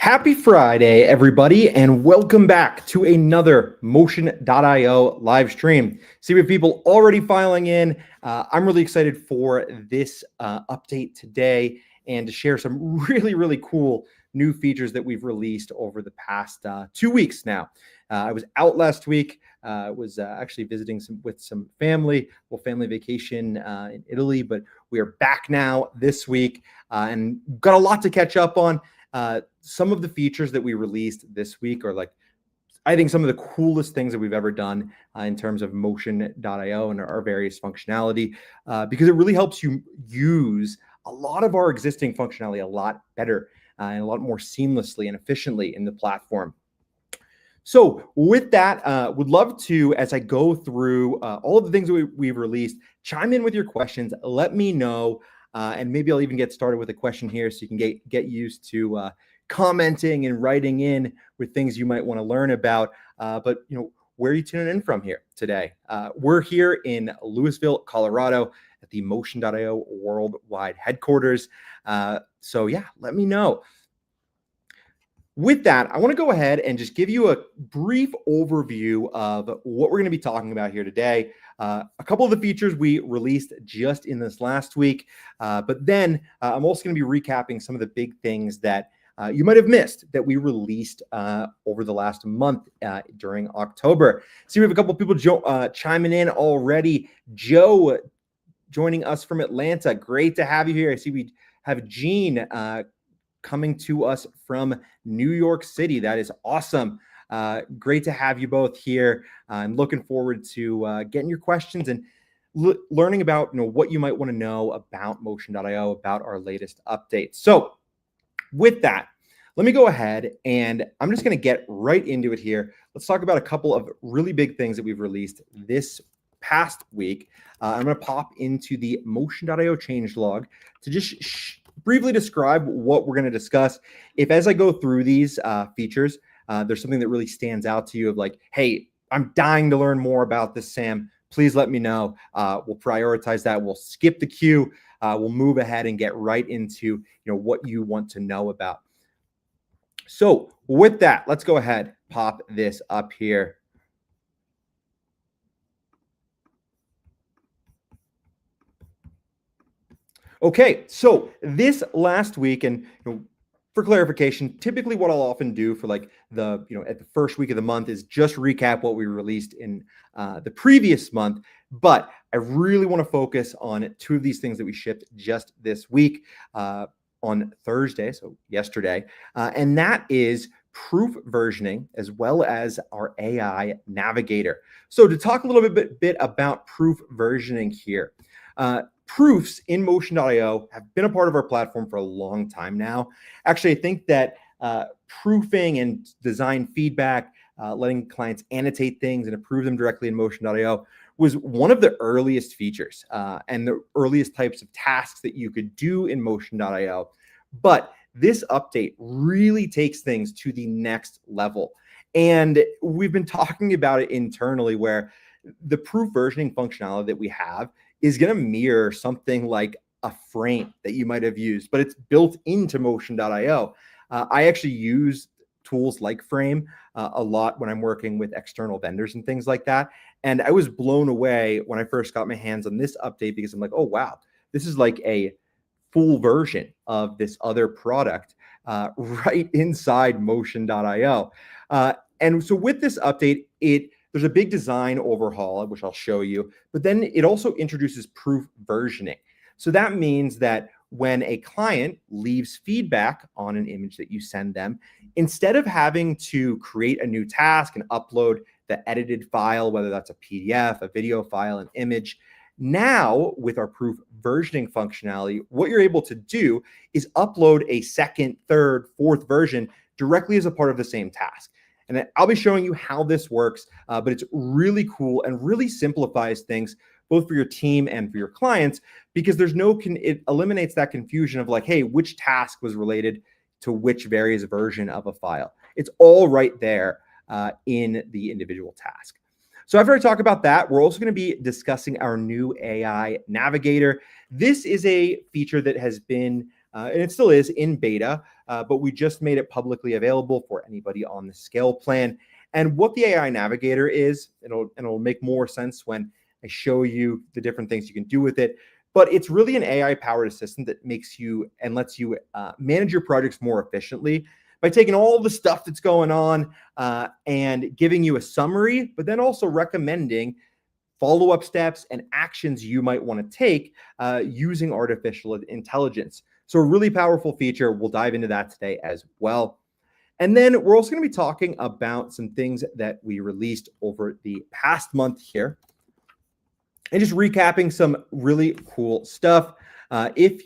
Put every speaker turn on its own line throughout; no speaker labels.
Happy Friday, everybody, and welcome back to another Motion.io live stream. See, we have people already filing in. I'm really excited for this update today and to share some really cool new features that we've released over the past 2 weeks now. I was out last week. Was actually visiting with some family, family vacation in Italy, but we are back now this week and got a lot to catch up on. Some of the features that we released this week are I think some of the coolest things that we've ever done in terms of Motion.io and our various functionality, because it really helps you use a lot of our existing functionality a lot better and a lot more seamlessly and efficiently in the platform. So with that, would love to, as I go through all of the things that we've released, chime in with your questions. Let me know. And maybe I'll even get started with a question here so you can get used to commenting and writing in with things you might want to learn about. But where are you tuning in from here today? We're here in Louisville, Colorado at the Motion.io worldwide headquarters. So yeah, let me know. With that, I want to go ahead and just give you a brief overview of what we're going to be talking about here today. A couple of the features we released just in this last week, but then I'm also going to be recapping some of the big things that you might have missed that we released over the last month during October. See, we have a couple of people chiming in already. Joe joining us from Atlanta. Great to have you here. I see we have Gene coming to us from New York City. That is awesome. Great to have you both here. I'm looking forward to getting your questions and learning about what you might want to know about Motion.io, about our latest updates. So with that, let me go ahead and I'm just going to get right into it here. Let's talk about a couple of really big things that we've released this past week. I'm going to pop into the Motion.io changelog to just briefly describe what we're going to discuss. If as I go through these features, there's something that really stands out to you of hey, I'm dying to learn more about this, Sam, please let me know. We'll prioritize that. We'll skip the queue. We'll move ahead and get right into what you want to know about. So with that, let's go ahead, pop this up here. Okay, so this last week, and for clarification, typically what I'll often do for at the first week of the month is just recap what we released in the previous month. But I really want to focus on two of these things that we shipped just this week on Thursday, so yesterday, and that is proof versioning as well as our AI Navigator. So to talk a little bit about proof versioning here. Proofs in Motion.io have been a part of our platform for a long time now. Actually, I think that proofing and design feedback, letting clients annotate things and approve them directly in Motion.io was one of the earliest features and the earliest types of tasks that you could do in Motion.io. But this update really takes things to the next level. And we've been talking about it internally where the proof versioning functionality that we have is going to mirror something like a frame that you might have used, but it's built into Motion.io. I actually use tools like Frame a lot when I'm working with external vendors and things like that. And I was blown away when I first got my hands on this update because I'm like, oh, wow, this is like a full version of this other product right inside Motion.io. And so with this update, there's a big design overhaul, which I'll show you, but then it also introduces proof versioning. So that means that when a client leaves feedback on an image that you send them, instead of having to create a new task and upload the edited file, whether that's a PDF, a video file, an image, now with our proof versioning functionality, what you're able to do is upload a second, third, fourth version directly as a part of the same task. And I'll be showing you how this works, but it's really cool and really simplifies things both for your team and for your clients because it eliminates that confusion of hey, which task was related to which various version of a file. It's all right there in the individual task. So after I talk about that, we're also going to be discussing our new AI Navigator. This is a feature that has been and it still is in beta, but we just made it publicly available for anybody on the scale plan. And what the AI Navigator is, it'll make more sense when I show you the different things you can do with it. But it's really an AI-powered assistant that makes you and lets you manage your projects more efficiently by taking all the stuff that's going on and giving you a summary, but then also recommending follow-up steps and actions you might want to take using artificial intelligence. So a really powerful feature. We'll dive into that today as well. And then we're also going to be talking about some things that we released over the past month here, and just recapping some really cool stuff. If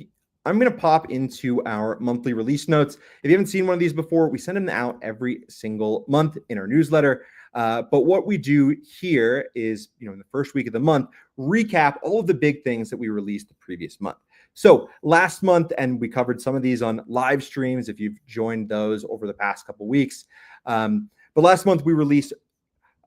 I'm going to pop into our monthly release notes. If you haven't seen one of these before, we send them out every single month in our newsletter. But what we do here is, in the first week of the month, recap all of the big things that we released the previous month. So last month, and we covered some of these on live streams if you've joined those over the past couple of weeks. But last month we released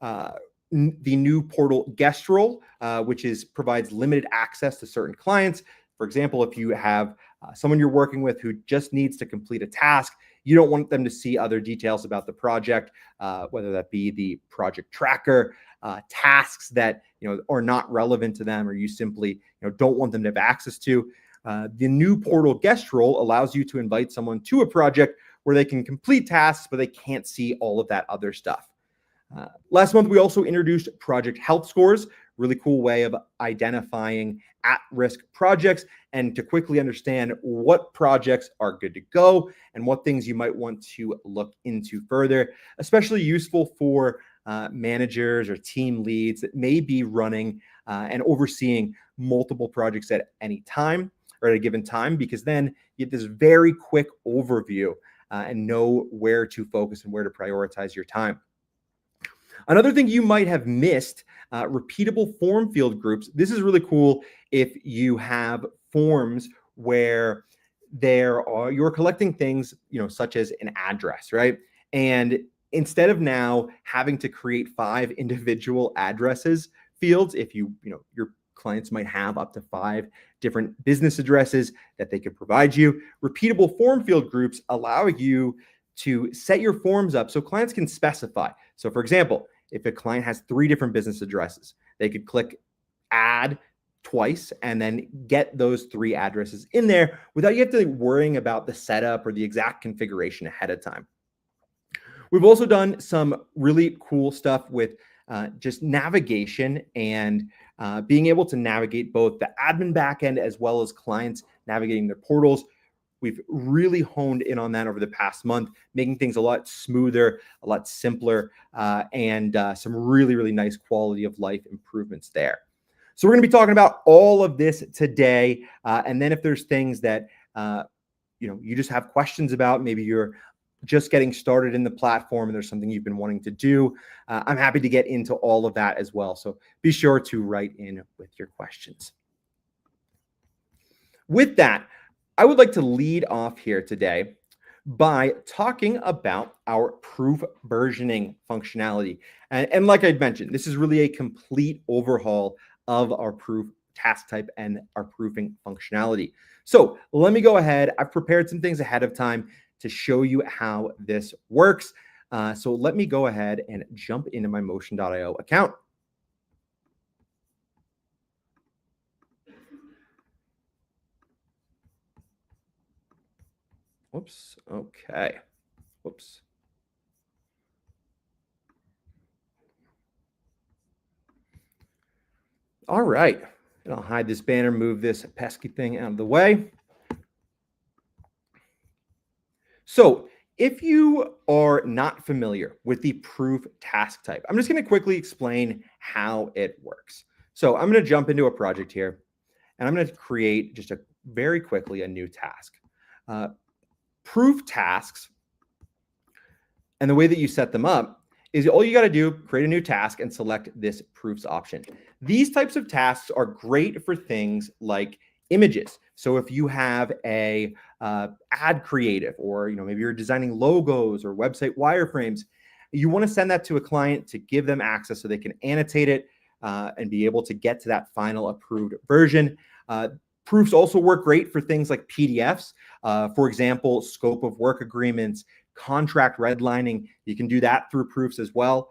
the new portal guest role, which provides limited access to certain clients. For example, if you have someone you're working with who just needs to complete a task, you don't want them to see other details about the project, whether that be the project tracker, tasks that are not relevant to them, or you simply don't want them to have access to. The new portal guest role allows you to invite someone to a project where they can complete tasks, but they can't see all of that other stuff. Last month, we also introduced project health scores, really cool way of identifying at-risk projects and to quickly understand what projects are good to go and what things you might want to look into further, especially useful for managers or team leads that may be running and overseeing multiple projects at any time or at a given time, because then you get this very quick overview and know where to focus and where to prioritize your time. Another thing you might have missed, repeatable form field groups. This is really cool if you have forms where you're collecting things, such as an address, right? And instead of now having to create 5 individual addresses fields, if your clients might have up to 5 different business addresses that they could provide you, repeatable form field groups allow you to set your forms up so clients can specify. So for example, if a client has 3 different business addresses, they could click add twice and then get those 3 addresses in there without you have to worrying about the setup or the exact configuration ahead of time. We've also done some really cool stuff with just navigation and being able to navigate both the admin backend as well as clients navigating their portals. We've really honed in on that over the past month, making things a lot smoother, a lot simpler, and some really, really nice quality of life improvements there. So we're going to be talking about all of this today. And then if there's things that you just have questions about, maybe you're just getting started in the platform and there's something you've been wanting to do, I'm happy to get into all of that as well. So be sure to write in with your questions. With that, I would like to lead off here today by talking about our proof versioning functionality. And like I mentioned, this is really a complete overhaul of our proof task type and our proofing functionality. So let me go ahead. I've prepared some things ahead of time to show you how this works. So let me go ahead and jump into my Motion.io account. Whoops. Okay. Whoops. All right. And I'll hide this banner, move this pesky thing out of the way. So if you are not familiar with the proof task type, I'm just going to quickly explain how it works. So I'm going to jump into a project here, and I'm going to create just very quickly a new task. Proof tasks, and the way that you set them up is all you got to do, create a new task and select this proofs option. These types of tasks are great for things like images. So if you have a ad creative, or maybe you're designing logos or website wireframes, you want to send that to a client to give them access so they can annotate it and be able to get to that final approved version. Proofs also work great for things like PDFs. For example, scope of work agreements, contract redlining. You can do that through proofs as well.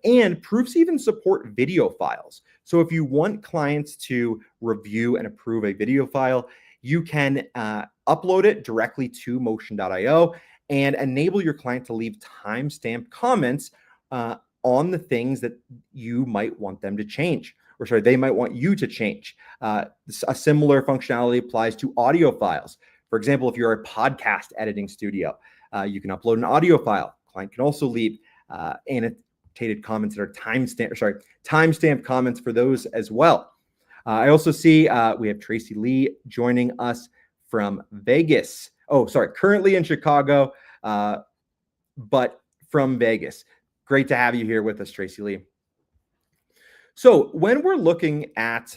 And proofs even support video files. So if you want clients to review and approve a video file, you can upload it directly to motion.io and enable your client to leave timestamped comments on the things that you might want them to change, or sorry, they might want you to change. A similar functionality applies to audio files. For example, if you're a podcast editing studio, you can upload an audio file. Client can also leave annotated comments that are timestamped comments for those as well. I also see we have Tracy Lee joining us from Vegas. Oh, sorry, currently in Chicago, but from Vegas. Great to have you here with us, Tracy Lee. So when we're looking at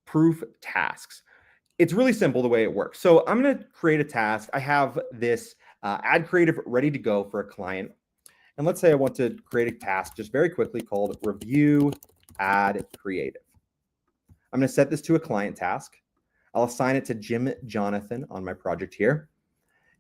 proof tasks, it's really simple the way it works. So I'm going to create a task. I have this ad creative ready to go for a client. And let's say I want to create a task just very quickly called review ad creative. I'm going to set this to a client task. I'll assign it to Jim Jonathan on my project here.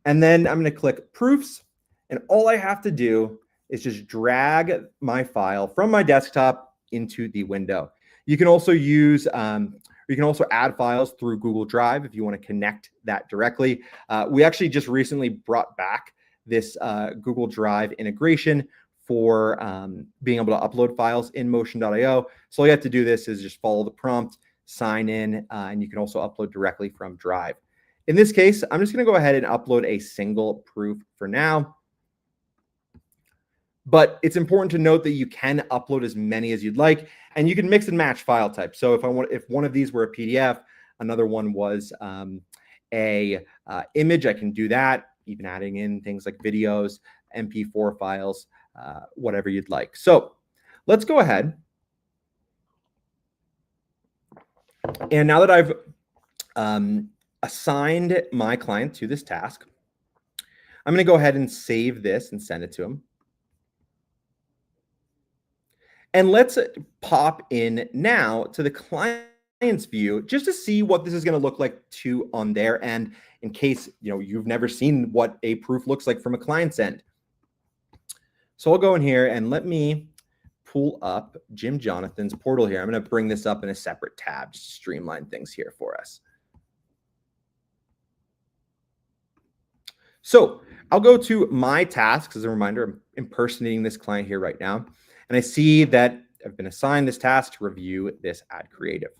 And then I'm going to click proofs. And all I have to do is just drag my file from my desktop into the window. You can also use, you can also add files through Google Drive if you want to connect that directly. We actually just recently brought back this Google Drive integration for being able to upload files in motion.io. So all you have to do this is just follow the prompt, sign in, and you can also upload directly from Drive. In this case, I'm just going to go ahead and upload a single proof for now. But it's important to note that you can upload as many as you'd like, and you can mix and match file types. So if one of these were a PDF, another one was a image, I can do that, even adding in things like videos, MP4 files, whatever you'd like. So let's go ahead. And now that I've assigned my client to this task, I'm going to go ahead and save this and send it to him. And let's pop in now to the client's view just to see what this is going to look like on their end, in case you've never seen what a proof looks like from a client's end. So I'll go in here and let me pull up Jim Jonathan's portal here. I'm going to bring this up in a separate tab just to streamline things here for us. So I'll go to my tasks. As a reminder, I'm impersonating this client here right now. And I see that I've been assigned this task to review this ad creative.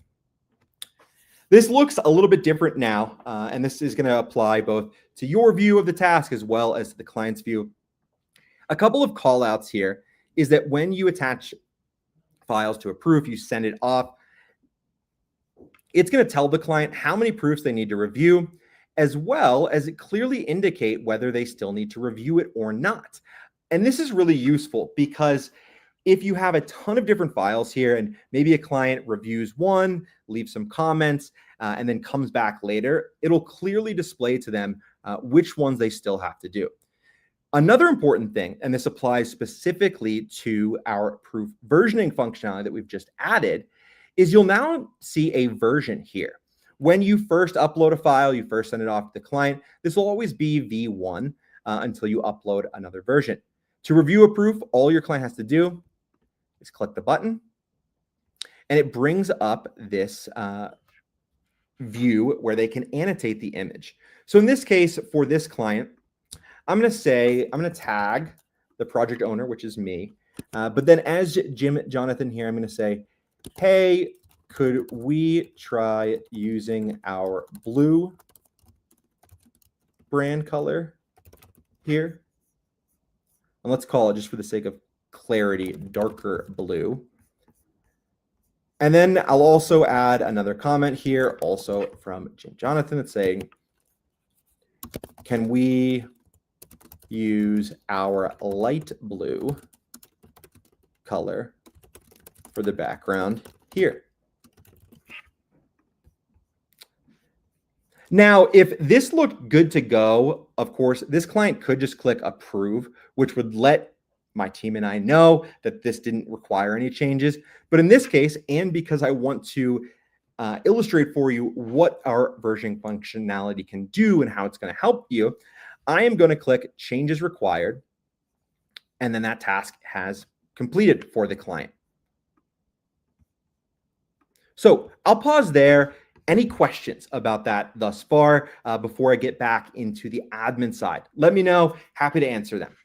This looks a little bit different now, and this is going to apply both to your view of the task as well as the client's view. A couple of call outs here is that when you attach files to a proof, you send it off, it's going to tell the client how many proofs they need to review, as well as it clearly indicate whether they still need to review it or not. And this is really useful because if you have a ton of different files here and maybe a client reviews one, leaves some comments, and then comes back later, it'll clearly display to them which ones they still have to do. Another important thing, and this applies specifically to our proof versioning functionality that we've just added, is you'll now see a version here. When you first upload a file, you first send it off to the client, this will always be V1 until you upload another version. To review a proof, all your client has to do is click the button, and it brings up this view where they can annotate the image. So in this case, for this client, I'm going to tag the project owner, which is me. But then as Jim Jonathan here, I'm going to say, hey, could we try using our blue brand color here? And let's call it, just for the sake of clarity, darker blue. And then I'll also add another comment here, also from Jim Jonathan, that's saying, can we use our light blue color for the background here? Now, if this looked good to go, of course, this client could just click approve, which would let my team and I know that this didn't require any changes. But in this case, and because I want to illustrate for you what our versioning functionality can do and how it's going to help you, I am going to click changes required, and then that task has completed for the client. So I'll pause there. Any questions about that thus far before I get back into the admin side? Let me know. Happy to answer them.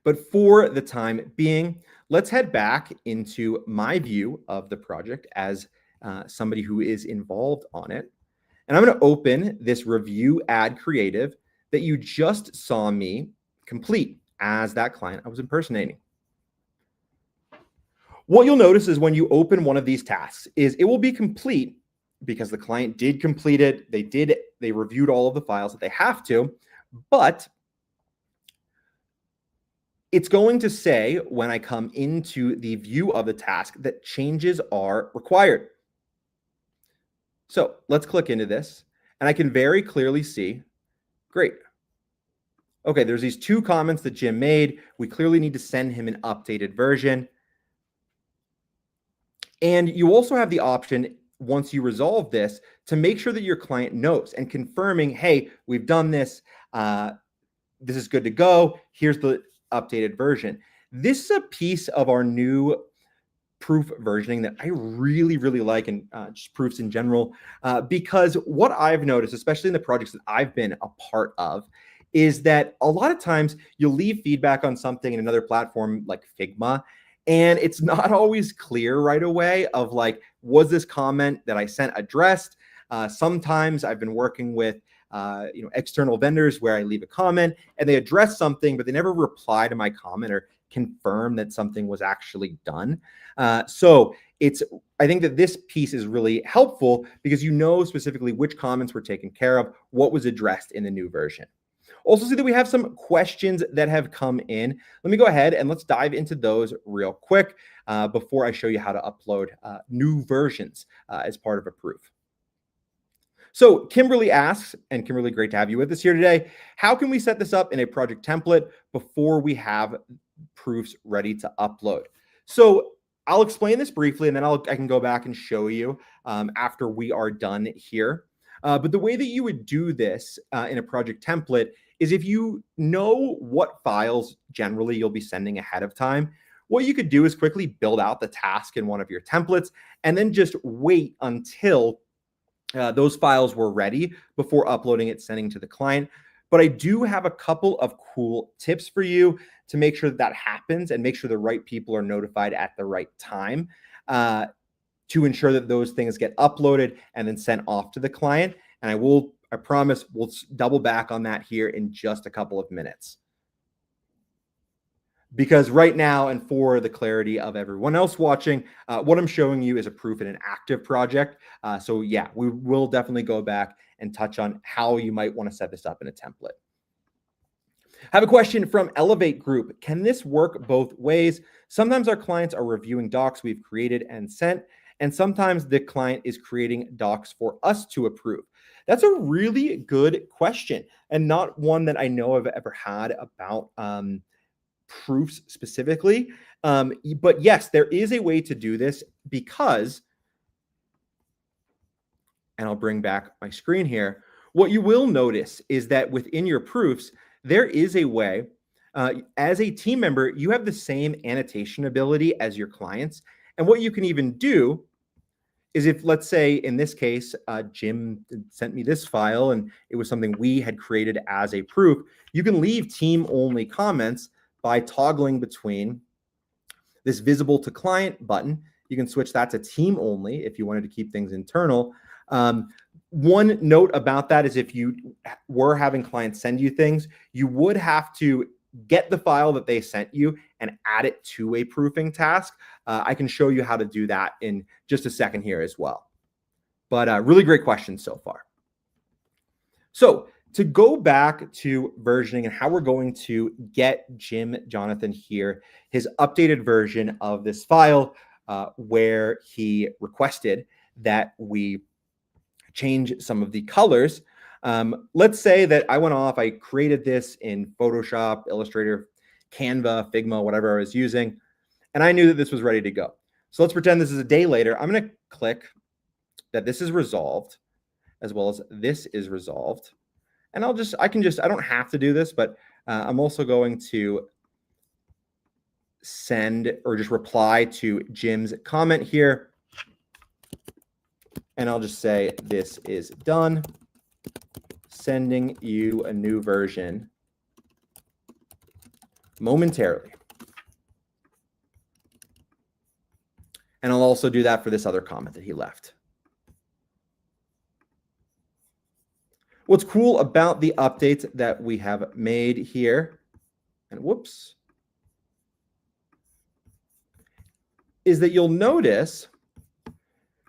But for the time being, let's head back into my view of the project as somebody who is involved on it. And I'm going to open this review ad creative that you just saw me complete as that client I was impersonating. What you'll notice is when you open one of these tasks is it will be complete because the client did complete it. They reviewed all of the files that they have to, but it's going to say when I come into the view of the task that changes are required. So let's click into this and I can very clearly see, great. Okay, there's these 2 comments that Jim made. We clearly need to send him an updated version. And you also have the option, once you resolve this, to make sure that your client knows and confirming, hey, we've done this. This is good to go. Here's the updated version. This is a piece of our new proof versioning that I really, really like, and just proofs in general, because what I've noticed, especially in the projects that I've been a part of, is that a lot of times you'll leave feedback on something in another platform like Figma, and it's not always clear right away of like, was this comment that I sent addressed? Sometimes I've been working with external vendors where I leave a comment and they address something, but they never reply to my comment or confirm that something was actually done. So I think that this piece is really helpful because you know specifically which comments were taken care of, what was addressed in the new version. Also see that we have some questions that have come in. Let me go ahead and let's dive into those real quick before I show you how to upload new versions as part of a proof. So Kimberly asks, and Kimberly, great to have you with us here today. How can we set this up in a project template before we have proofs ready to upload? So I'll explain this briefly, and then I can go back and show you after we are done here. But the way that you would do this in a project template is if you know what files generally you'll be sending ahead of time, what you could do is quickly build out the task in one of your templates and then just wait until those files were ready before uploading it, sending to the client. But I do have a couple of cool tips for you to make sure that happens and make sure the right people are notified at the right time to ensure that those things get uploaded and then sent off to the client. And I promise we'll double back on that here in just a couple of minutes. Because right now, and for the clarity of everyone else watching, what I'm showing you is a proof in an active project. So yeah, we will definitely go back and touch on how you might want to set this up in a template. I have a question from Elevate Group. Can this work both ways? Sometimes our clients are reviewing docs we've created and sent, and sometimes the client is creating docs for us to approve. That's a really good question, and not one that I know I've ever had about proofs specifically. But yes, there is a way to do this because, and I'll bring back my screen here, what you will notice is that within your proofs, there is a way, as a team member, you have the same annotation ability as your clients. And what you can even do is if, let's say, in this case, Jim sent me this file and it was something we had created as a proof, you can leave team-only comments by toggling between this visible to client button. You can switch that to team only if you wanted to keep things internal. One note about that is if you were having clients send you things, you would have to get the file that they sent you and add it to a proofing task. I can show you how to do that in just a second here as well. But really great question so far. So to go back to versioning and how we're going to get Jonathan here, his updated version of this file where he requested that we change some of the colors. Let's say that I went off, I created this in Photoshop, Illustrator, Canva, Figma, whatever I was using, and I knew that this was ready to go. So let's pretend this is a day later. I'm going to click that this is resolved, as well as this is resolved. And I don't have to do this, but I'm also going to send or just reply to Jim's comment here. And I'll just say, this is done. Sending you a new version momentarily. And I'll also do that for this other comment that he left. What's cool about the updates that we have made here, and whoops, is that you'll notice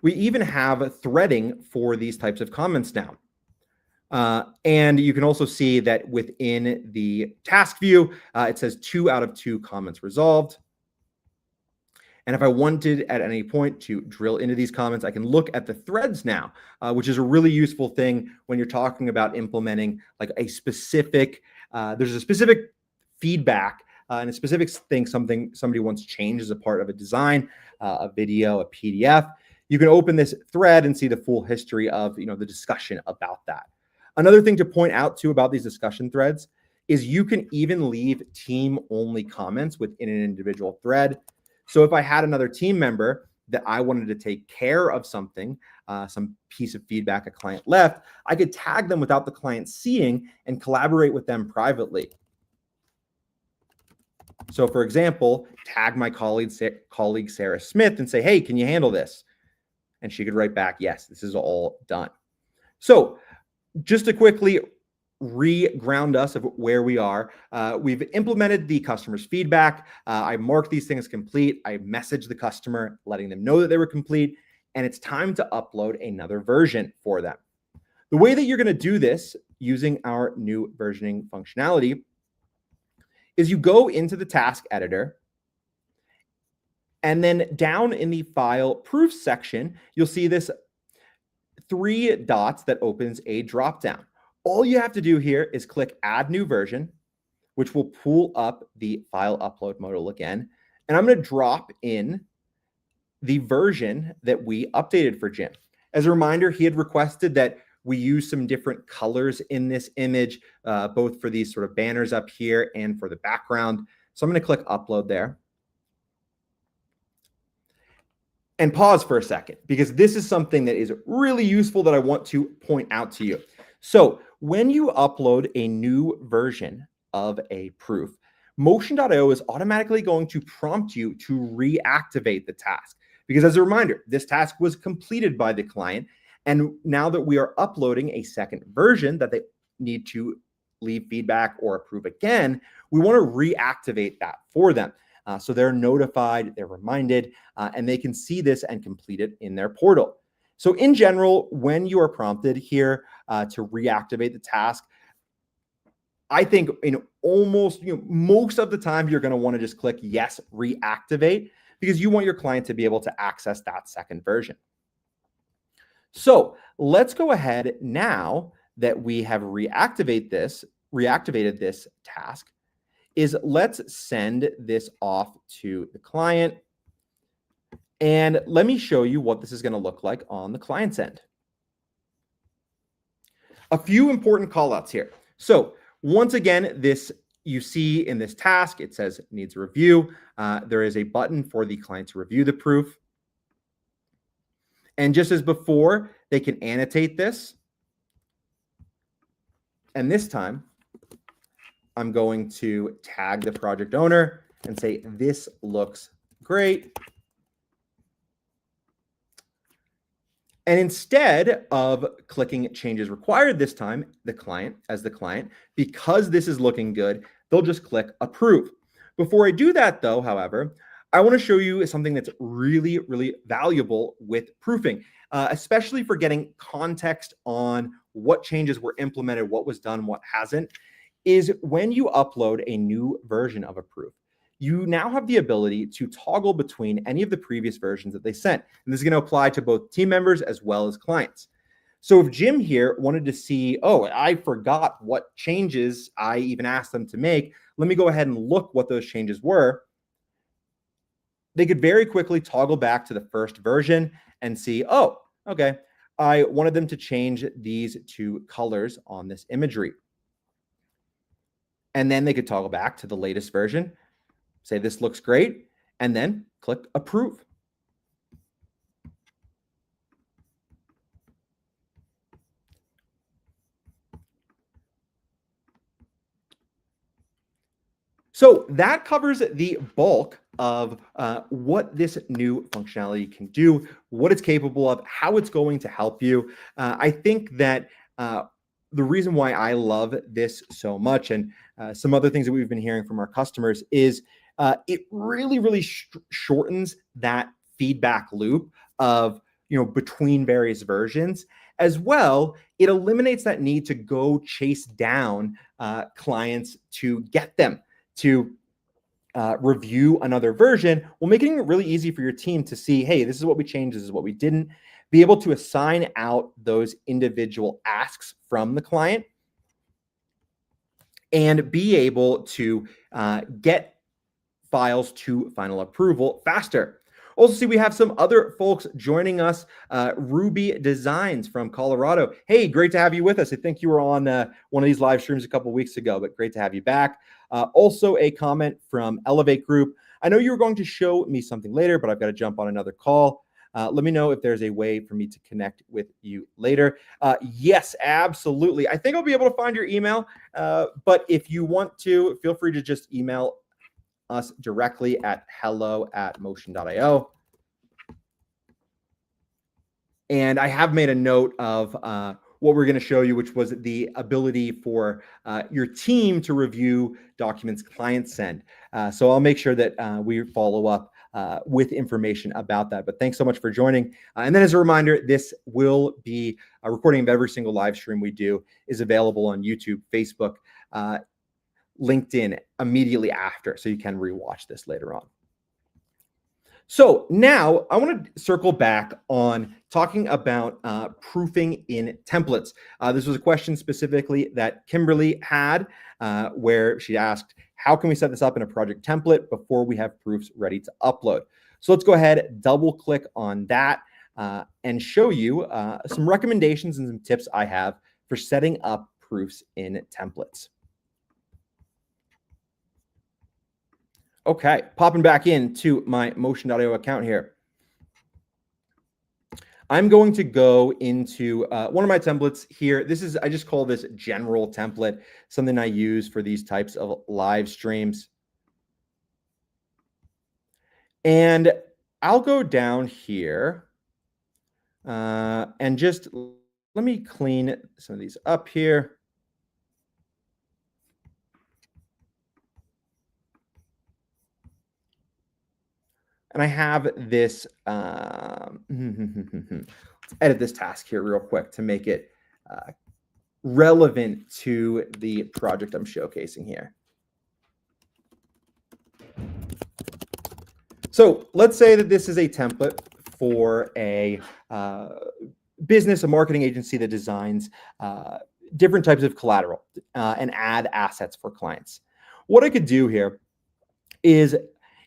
we even have threading for these types of comments now. And you can also see that within the task view, it says 2 out of 2 comments resolved. And if I wanted at any point to drill into these comments, I can look at the threads now, which is a really useful thing when you're talking about implementing like a specific, there's a specific feedback and a specific thing, somebody wants changed as a part of a design, a video, a PDF. You can open this thread and see the full history of the discussion about that. Another thing to point out too about these discussion threads is you can even leave team-only comments within an individual thread. So if I had another team member that I wanted to take care of something, some piece of feedback a client left, I could tag them without the client seeing and collaborate with them privately. So for example, tag my colleague Sarah Smith and say, hey, can you handle this? And she could write back, yes, this is all done. So just to quickly re-ground us of where we are, we've implemented the customer's feedback. I marked these things complete. I messaged the customer, letting them know that they were complete, and it's time to upload another version for them. The way that you're going to do this using our new versioning functionality is you go into the task editor, and then down in the file proof section, you'll see this 3 dots that opens a dropdown. All you have to do here is click add new version, which will pull up the file upload modal again. And I'm going to drop in the version that we updated for Jim. As a reminder, he had requested that we use some different colors in this image, both for these sort of banners up here and for the background. So I'm going to click upload there. And pause for a second, because this is something that is really useful that I want to point out to you. So when you upload a new version of a proof, Motion.io is automatically going to prompt you to reactivate the task. Because as a reminder, this task was completed by the client. And now that we are uploading a second version that they need to leave feedback or approve again, we want to reactivate that for them. So they're notified, they're reminded, and they can see this and complete it in their portal. So in general, when you are prompted here to reactivate the task, I think in almost most of the time, you're going to want to just click yes, reactivate, because you want your client to be able to access that second version. So let's go ahead now that we have reactivated this task. Let's send this off to the client. And let me show you what this is going to look like on the client's end. A few important callouts here. So once again, this you see in this task, it says needs a review. There is a button for the client to review the proof. And just as before, they can annotate this. And this time, I'm going to tag the project owner and say, this looks great. And instead of clicking changes required this time, the client, because this is looking good, they'll just click approve. Before I do that though, however, I want to show you something that's really, really valuable with proofing, especially for getting context on what changes were implemented, what was done, what hasn't, is when you upload a new version of a proof, you now have the ability to toggle between any of the previous versions that they sent. And this is going to apply to both team members as well as clients. So if Jim here wanted to see, oh, I forgot what changes I even asked them to make, let me go ahead and look what those changes were. they could very quickly toggle back to the first version and see, oh, okay, I wanted them to change these two colors on this imagery. And then they could toggle back to the latest version, say this looks great, and then click approve. So that covers the bulk of what this new functionality can do, what it's capable of, how it's going to help you. I think that the reason why I love this so much, and some other things that we've been hearing from our customers, is it really shortens that feedback loop of between various versions. As well, it eliminates that need to go chase down clients to get them to review another version, while making it really easy for your team to see, hey, this is what we changed, this is what we didn't. Be able to assign out those individual asks from the client and be able to get files to final approval faster. Also, see, we have some other folks joining us. Ruby Designs from Colorado. Hey, great to have you with us. I think you were on one of these live streams a couple weeks ago, but great to have you back. Also, a comment from Elevate Group. I know you were going to show me something later, but I've got to jump on another call. Let me know if there's a way for me to connect with you later. Yes, absolutely. I think I'll be able to find your email, but if you want to, feel free to just email us directly at hello@motion.io. And I have made a note of what we're going to show you, which was the ability for your team to review documents clients send. So I'll make sure that we follow up with information about that. But thanks so much for joining. And then as a reminder, this will be a recording of every single live stream we do is available on YouTube, Facebook, LinkedIn immediately after, so you can rewatch this later on. So now I want to circle back on talking about proofing in templates. This was a question specifically that Kimberly had where she asked, how can we set this up in a project template before we have proofs ready to upload? So let's go ahead, double click on that and show you some recommendations and some tips I have for setting up proofs in templates. Okay, popping back into my Motion.io account here. I'm going to go into one of my templates here. I just call this general template, something I use for these types of live streams. And I'll go down here and just let me clean some of these up here. And I have this, let's edit this task here real quick to make it relevant to the project I'm showcasing here. So let's say that this is a template for a business, a marketing agency that designs different types of collateral and ad assets for clients. What I could do here is,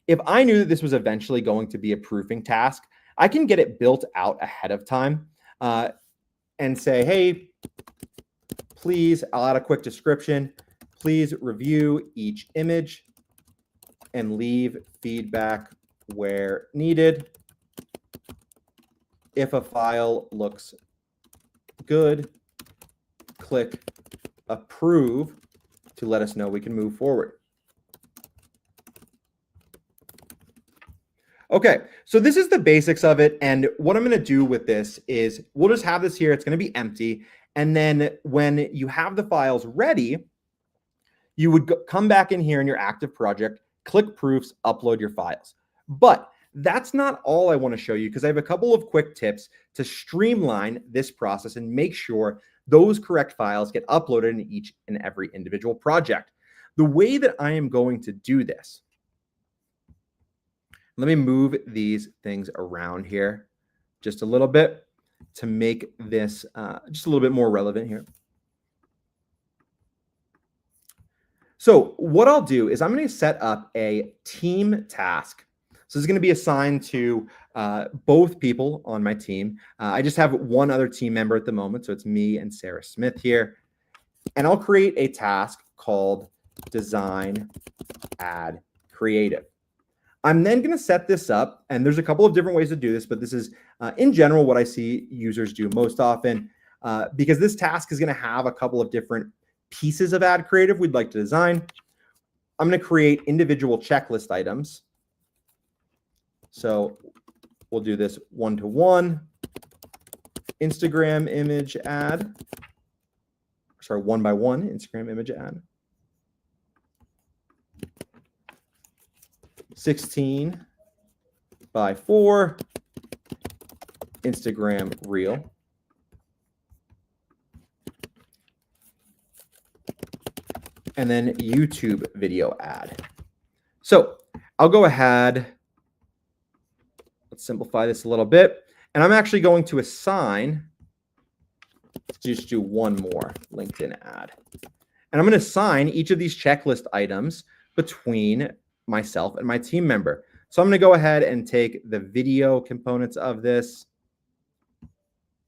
if I knew that this was eventually going to be a proofing task, I can get it built out ahead of time and say, hey, please, I'll add a quick description. Please review each image and leave feedback where needed. If a file looks good, click approve to let us know we can move forward. Okay, so this is the basics of it. And what I'm going to do with this is we'll just have this here. It's going to be empty. And then when you have the files ready, you would come back in here in your active project, click proofs, upload your files. But that's not all I want to show you, because I have a couple of quick tips to streamline this process and make sure those correct files get uploaded in each and every individual project. The way that I am going to do this, let me move these things around here just a little bit to make this just a little bit more relevant here. So what I'll do is I'm going to set up a team task. So this is going to be assigned to both people on my team. I just have one other team member at the moment, so it's me and Sarah Smith here. And I'll create a task called Design Ad Creative. I'm then going to set this up, and there's a couple of different ways to do this, but this is in general what I see users do most often, because this task is going to have a couple of different pieces of ad creative we'd like to design. I'm going to create individual checklist items. So we'll do this one-to-one Instagram image ad. Sorry, one-by-one Instagram image ad. 16 by 4 Instagram reel. And then YouTube video ad. So I'll go ahead. Let's simplify this a little bit. And I'm actually going to assign, let's just do one more LinkedIn ad. And I'm going to assign each of these checklist items between myself and my team member. So I'm going to go ahead and take the video components of this.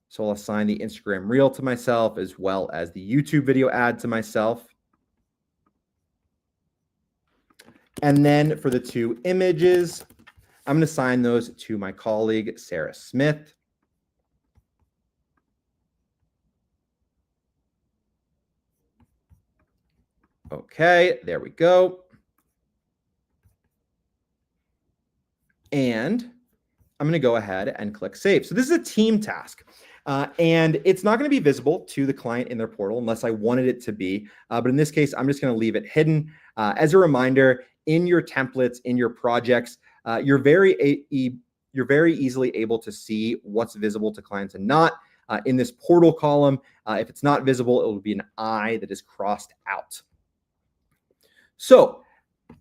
So I'll assign the Instagram reel to myself as well as the YouTube video ad to myself. And then for the two images, I'm going to assign those to my colleague, Sarah Smith. Okay, there we go. And I'm going to go ahead and click Save. So this is a team task. And it's not going to be visible to the client in their portal unless I wanted it to be. But in this case, I'm just going to leave it hidden. As a reminder, in your templates, in your projects, you're very easily able to see what's visible to clients and not. In this portal column, if it's not visible, it will be an I that is crossed out. So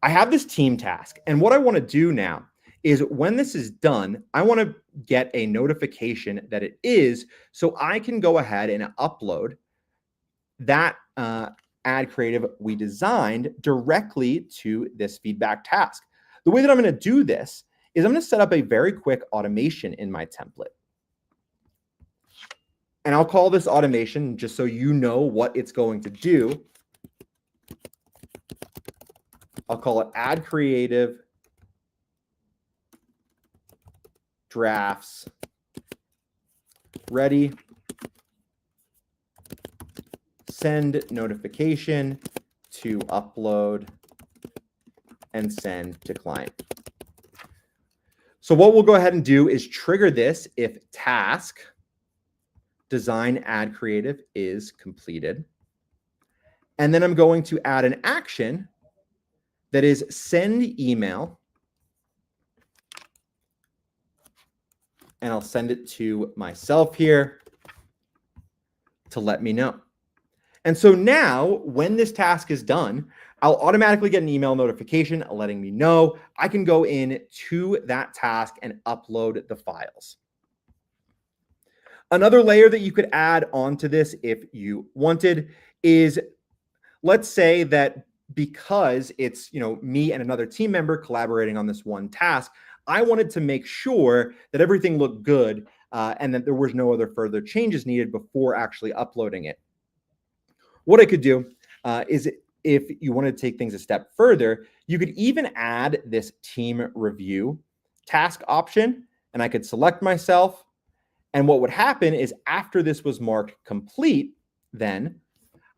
I have this team task. And what I want to do now is when this is done, I want to get a notification that it is, so I can go ahead and upload that ad creative we designed directly to this feedback task. The way that I'm going to do this is I'm going to set up a very quick automation in my template. And I'll call this automation just so you know what it's going to do. I'll call it ad creative drafts ready, send notification to upload and send to client. So what we'll go ahead and do is trigger this if task design ad creative is completed. And then I'm going to add an action that is send email. And I'll send it to myself here to let me know. And so now when this task is done, I'll automatically get an email notification letting me know I can go in to that task and upload the files. Another layer that you could add onto this if you wanted is, let's say that because it's me and another team member collaborating on this one task, I wanted to make sure that everything looked good and that there was no other further changes needed before actually uploading it. What I could do is, if you wanted to take things a step further, you could even add this team review task option, and I could select myself. And what would happen is after this was marked complete, then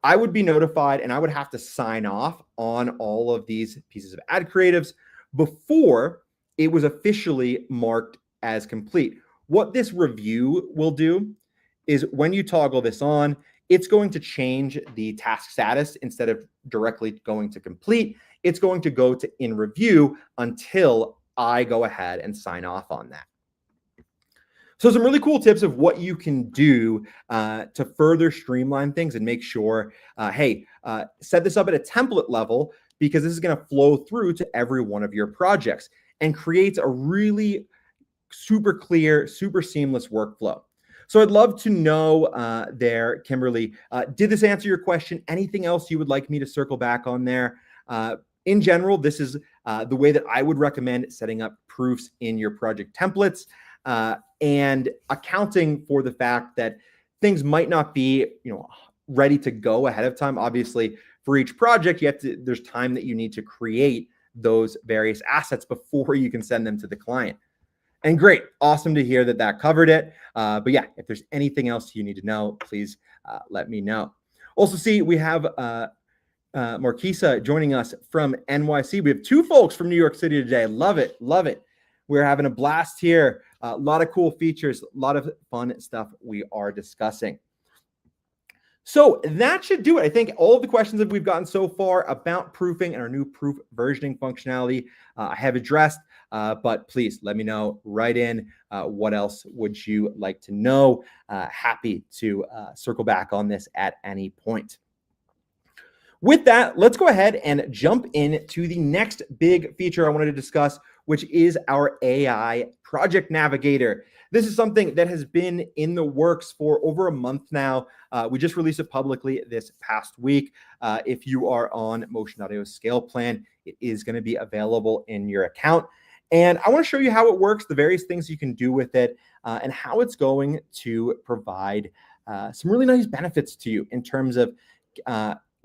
I would be notified and I would have to sign off on all of these pieces of ad creatives before it was officially marked as complete. What this review will do is when you toggle this on, it's going to change the task status. Instead of directly going to complete, it's going to go to in review until I go ahead and sign off on that. So some really cool tips of what you can do to further streamline things and make sure, set this up at a template level, because this is going to flow through to every one of your projects and creates a really super clear, super seamless workflow. So I'd love to know there, Kimberly, did this answer your question? Anything else you would like me to circle back on there? In general, this is the way that I would recommend setting up proofs in your project templates, and accounting for the fact that things might not be, ready to go ahead of time. Obviously, for each project, there's time that you need to create those various assets before you can send them to the client. And great, awesome to hear that covered it. But yeah, if there's anything else you need to know, please let me know. Also, see, we have Marquisa joining us from NYC. We have two folks from New York City today. Love it, love it. We're having a blast here. A lot of cool features, a lot of fun stuff we are discussing. So that should do it. I think all of the questions that we've gotten so far about proofing and our new proof versioning functionality I have addressed, but please let me know right in what else would you like to know. Happy to circle back on this at any point. With that, let's go ahead and jump into the next big feature I wanted to discuss, which is our AI Project Navigator. This is something that has been in the works for over a month now. We just released it publicly this past week. If you are on Motion.io's scale plan, it is going to be available in your account. And I want to show you how it works, the various things you can do with it, and how it's going to provide some really nice benefits to you in terms of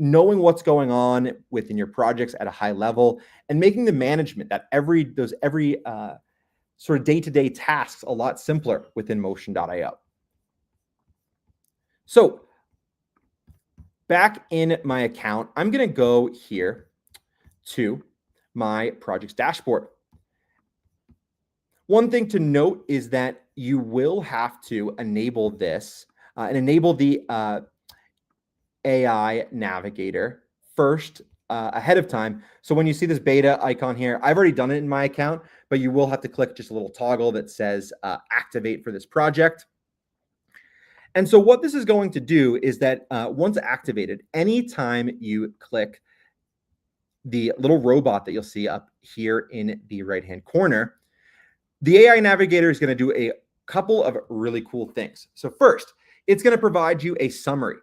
knowing what's going on within your projects at a high level and making the management that every sort of day-to-day tasks a lot simpler within Motion.io. So back in my account, I'm going to go here to my projects dashboard. One thing to note is that you will have to enable this and enable the AI Navigator first ahead of time. So when you see this beta icon here, I've already done it in my account, but you will have to click just a little toggle that says activate for this project. And so what this is going to do is that once activated, anytime you click the little robot that you'll see up here in the right-hand corner, the AI Navigator is going to do a couple of really cool things. So first, it's going to provide you a summary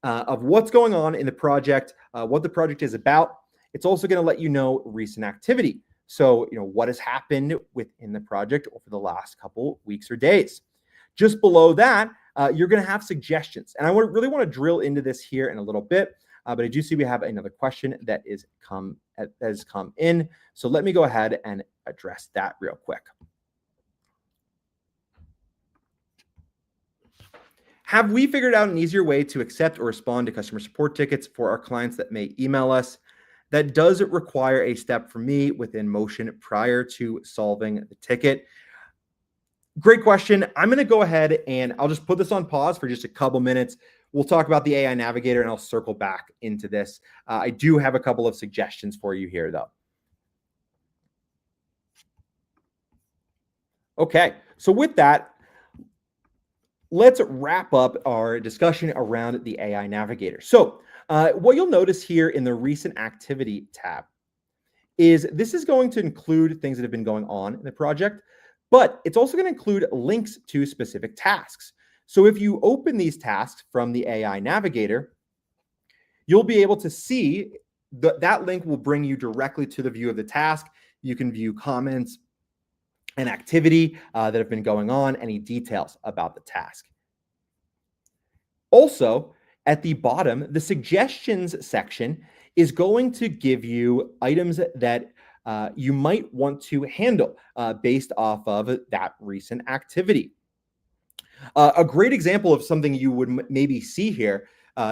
of what's going on in the project, what the project is about. It's also going to let you know recent activity. So, what has happened within the project over the last couple weeks or days. Just below that, you're going to have suggestions. And I really want to drill into this here in a little bit, but I do see we have another question that has come in. So let me go ahead and address that real quick. Have we figured out an easier way to accept or respond to customer support tickets for our clients that may email us? That does require a step from me within Motion prior to solving the ticket. Great question. I'm going to go ahead and I'll just put this on pause for just a couple minutes. We'll talk about the AI Navigator and I'll circle back into this. I do have a couple of suggestions for you here, though. Okay, so with that, let's wrap up our discussion around the AI Navigator. So what you'll notice here in the recent activity tab is this is going to include things that have been going on in the project, but it's also going to include links to specific tasks. So if you open these tasks from the AI Navigator, you'll be able to see that link will bring you directly to the view of the task. You can view comments and activity that have been going on, any details about the task. Also, at the bottom, the suggestions section is going to give you items that you might want to handle based off of that recent activity. A great example of something you would maybe see here,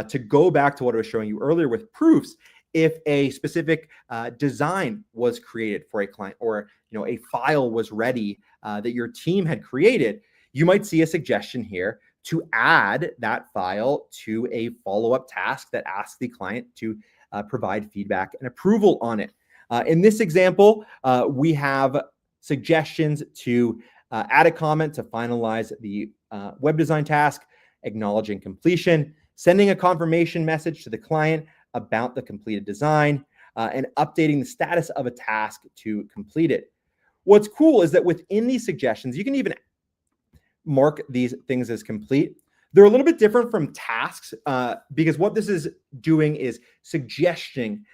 to go back to what I was showing you earlier with proofs, if a specific design was created for a client, or a file was ready that your team had created, you might see a suggestion here to add that file to a follow-up task that asks the client to provide feedback and approval on it. In this example, we have suggestions to add a comment to finalize the web design task, acknowledging completion, sending a confirmation message to the client about the completed design, and updating the status of a task to complete it. What's cool is that within these suggestions, you can even mark these things as complete. They're a little bit different from tasks because what this is doing is suggesting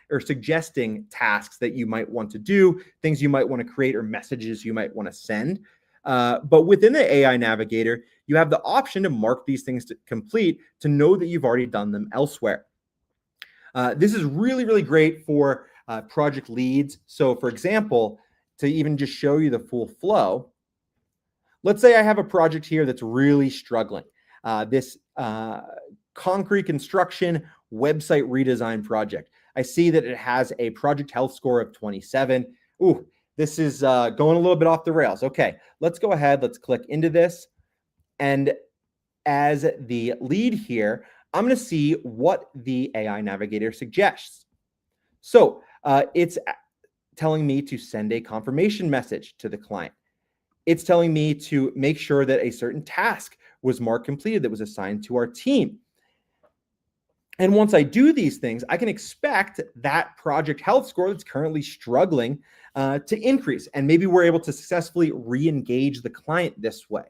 tasks that you might want to do, things you might want to create, or messages you might want to send. But within the AI Navigator, you have the option to mark these things to complete to know that you've already done them elsewhere. This is really, really great for project leads. So for example, to even just show you the full flow, let's say I have a project here that's really struggling. This concrete construction website redesign project. I see that it has a project health score of 27. Ooh, this is going a little bit off the rails. Okay, let's go ahead. Let's click into this. And as the lead here, I'm going to see what the AI Navigator suggests. So it's telling me to send a confirmation message to the client. It's telling me to make sure that a certain task was marked completed that was assigned to our team. And once I do these things, I can expect that project health score that's currently struggling to increase. And maybe we're able to successfully re-engage the client this way.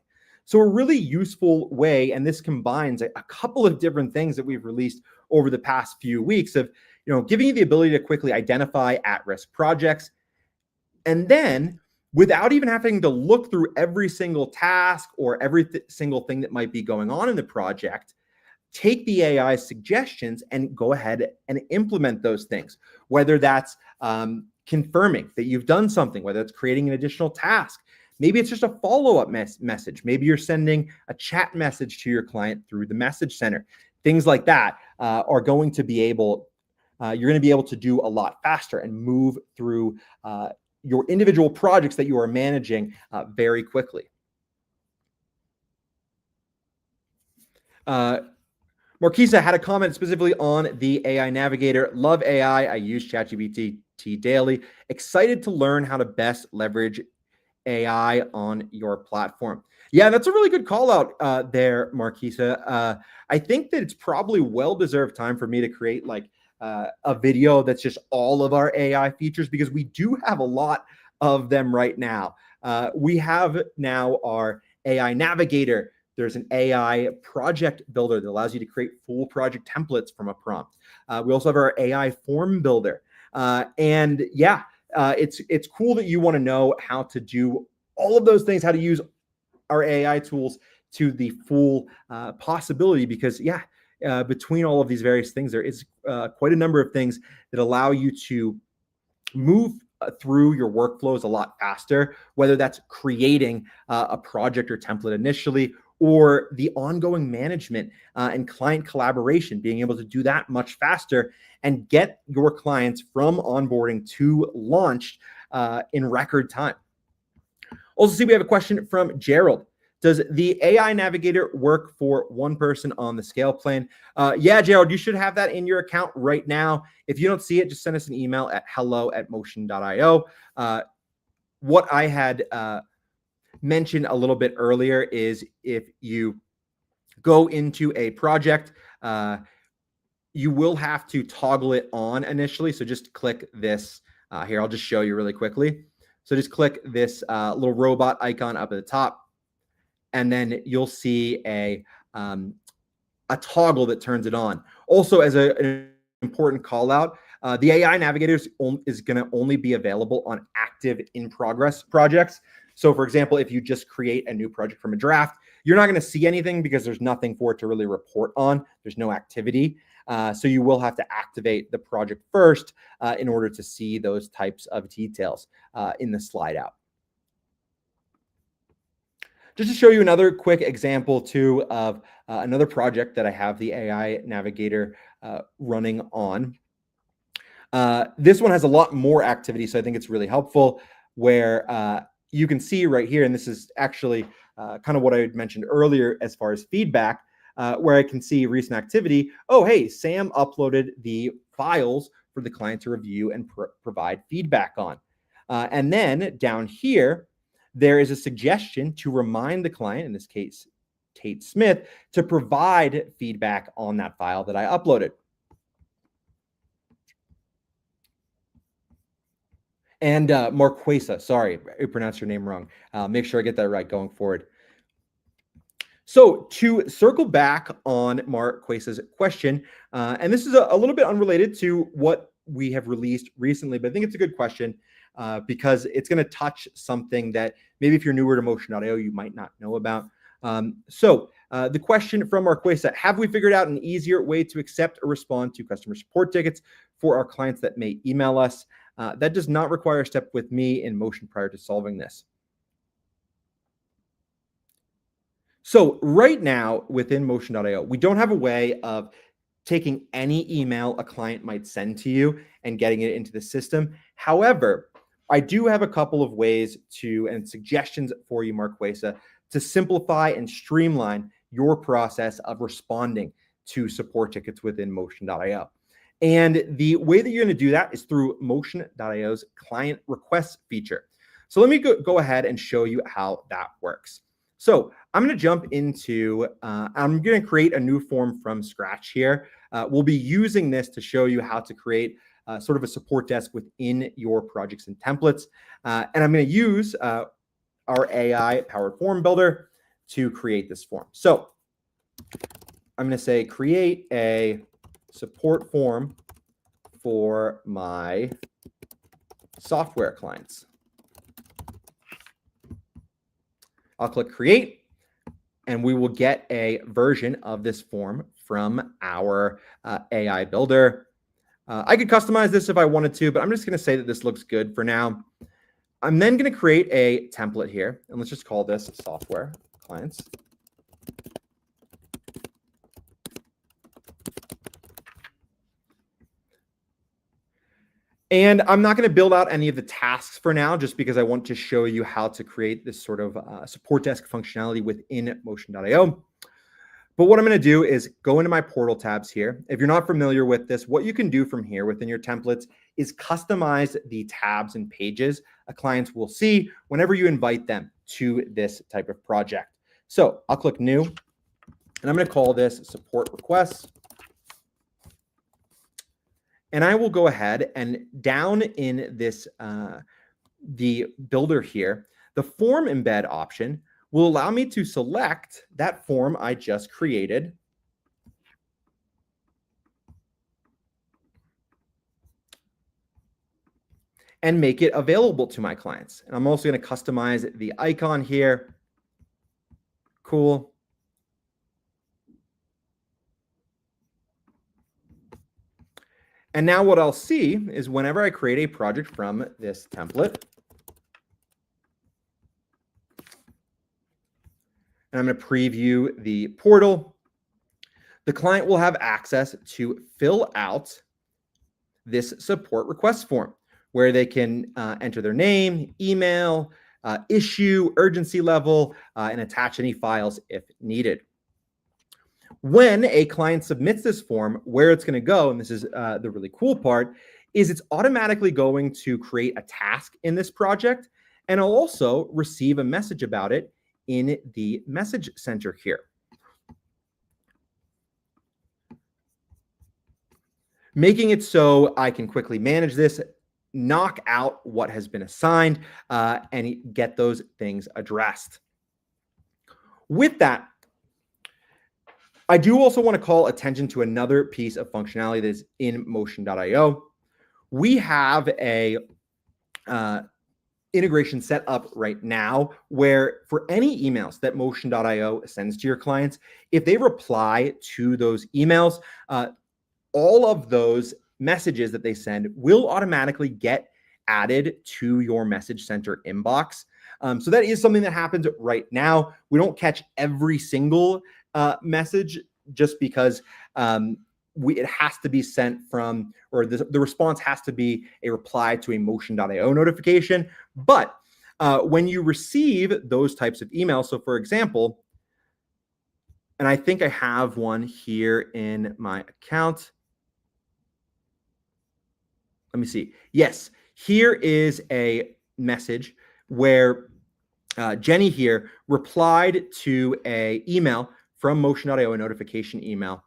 So a really useful way, and this combines a couple of different things that we've released over the past few weeks of, giving you the ability to quickly identify at-risk projects. And then without even having to look through every single task or every single thing that might be going on in the project, take the AI suggestions and go ahead and implement those things, whether that's confirming that you've done something, whether it's creating an additional task. Maybe it's just a follow-up message. Maybe you're sending a chat message to your client through the message center. Things like that are going to be able, you're going to be able to do a lot faster and move through your individual projects that you are managing very quickly. Marquisa had a comment specifically on the AI Navigator. Love AI. I use ChatGPT daily. Excited to learn how to best leverage AI on your platform. Yeah, that's a really good call out there, Marquisa. I think that it's probably well-deserved time for me to create like a video that's just all of our AI features, because we do have a lot of them right now. We have now our AI Navigator. There's an AI project builder that allows you to create full project templates from a prompt. We also have our AI form builder. And yeah, it's cool that you want to know how to do all of those things, how to use our AI tools to the full possibility, because yeah, between all of these various things, there is quite a number of things that allow you to move through your workflows a lot faster, whether that's creating a project or template initially, or the ongoing management and client collaboration, being able to do that much faster and get your clients from onboarding to launched in record time. Also, see, we have a question from Gerald. Does the AI Navigator work for one person on the scale plan? Yeah, Gerald, you should have that in your account right now. If you don't see it, just send us an email at hello@motion.io. What I had mentioned a little bit earlier is if you go into a project, you will have to toggle it on initially. So just click this here. I'll just show you really quickly. So just click this little robot icon up at the top, and then you'll see a toggle that turns it on. Also, as an important call out, the AI Navigator is going to only be available on active in progress projects. So for example, if you just create a new project from a draft, you're not going to see anything because there's nothing for it to really report on. There's no activity. So you will have to activate the project first in order to see those types of details in the slide out. Just to show you another quick example too of another project that I have the AI Navigator running on. This one has a lot more activity, so I think it's really helpful, where you can see right here, and this is actually kind of what I had mentioned earlier as far as feedback, where I can see recent activity. Oh, hey, Sam uploaded the files for the client to review and provide feedback on. And then down here, there is a suggestion to remind the client, in this case, Tate Smith, to provide feedback on that file that I uploaded. And Marquesa, sorry, I pronounced your name wrong. Make sure I get that right going forward. So to circle back on Marquesa's question, and this is a little bit unrelated to what we have released recently, but I think it's a good question because it's going to touch something that maybe if you're newer to Motion.io, you might not know about. The question from Marquesa: have we figured out an easier way to accept or respond to customer support tickets for our clients that may email us? That does not require a step with me in Motion prior to solving this. So right now within Motion.io, we don't have a way of taking any email a client might send to you and getting it into the system. However, I do have a couple of ways and suggestions for you, Marquesa, to simplify and streamline your process of responding to support tickets within Motion.io. And the way that you're going to do that is through Motion.io's client requests feature. So let me go ahead and show you how that works. So I'm going to jump into, I'm going to create a new form from scratch here. We'll be using this to show you how to create sort of a support desk within your projects and templates. And I'm going to use our AI-powered form builder to create this form. So I'm going to say create a support form for my software clients. I'll click create, and we will get a version of this form from our AI builder. I could customize this if I wanted to, but I'm just going to say that this looks good for now. I'm then going to create a template here, and let's just call this software clients. And I'm not going to build out any of the tasks for now, just because I want to show you how to create this sort of support desk functionality within Motion.io. But what I'm going to do is go into my portal tabs here. If you're not familiar with this, what you can do from here within your templates is customize the tabs and pages a client will see whenever you invite them to this type of project. So I'll click new, and I'm going to call this support requests. And I will go ahead and down in this, the builder here, the form embed option will allow me to select that form I just created. And make it available to my clients. And I'm also going to customize the icon here. Cool. And now what I'll see is whenever I create a project from this template, and I'm going to preview the portal, the client will have access to fill out this support request form where they can enter their name, email, issue, urgency level, and attach any files if needed. When a client submits this form, where it's going to go, and this is the really cool part, is it's automatically going to create a task in this project, and I'll also receive a message about it in the message center here. Making it so I can quickly manage this, knock out what has been assigned, and get those things addressed. With that, I do also want to call attention to another piece of functionality that is in Motion.io. We have a integration set up right now where for any emails that Motion.io sends to your clients, if they reply to those emails, all of those messages that they send will automatically get added to your message center inbox. So that is something that happens right now. We don't catch every single message just because it has to be sent from, or the response has to be a reply to a Motion.io notification. But when you receive those types of emails, so for example, and I think I have one here in my account. Let me see. Yes, here is a message where Jenny here replied to an email from Motion.io, a notification email.